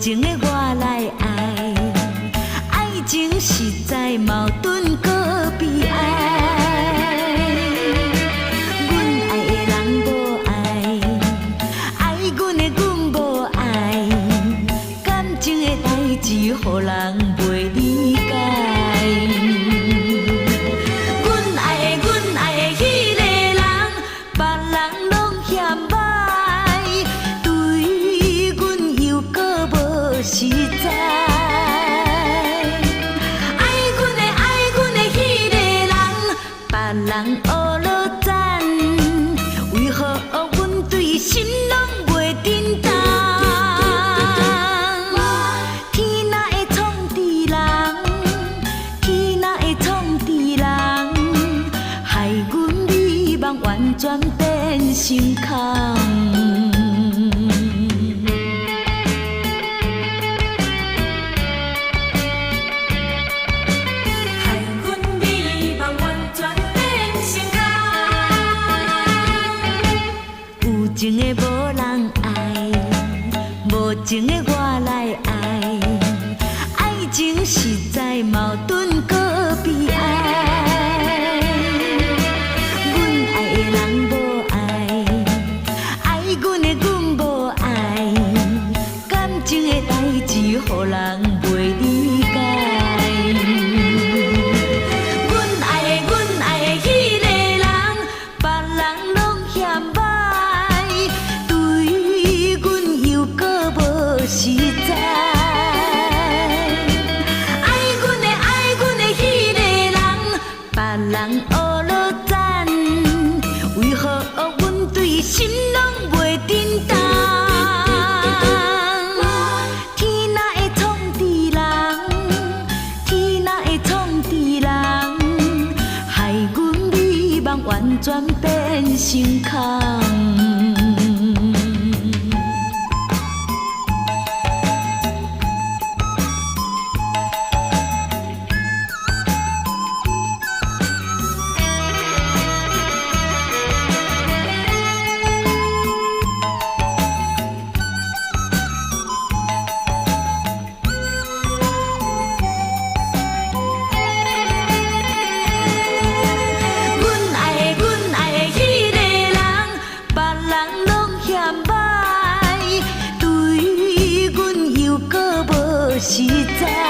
情的我来爱，爱情实在矛盾搁悲哀。阮爱的人无爱，爱阮的阮无爱，感情的代志，予人袂理解。阮爱的迄个人，别人拢嫌歹，对阮又搁无实在。爱阮的迄个人，别人学落赞，为何阮对心拢袂震动？天哪会创治人，天哪会创治人，害阮美梦完全变成空。有情的无人爱，无情的我来爱，爱情实在矛盾搁悲哀。阮爱的人无爱，爱阮的阮无爱，感情的代志，予人袂理解。阮爱的迄个人，别人拢嫌歹，对阮又搁无实在。爱阮的迄个人，别人学落赞，为何阮对心拢袂震动？天哪会创治人，天哪会创治人，害阮美梦完全变成空。阮爱的迄个人，别人拢嫌歹，对阮又搁无实在。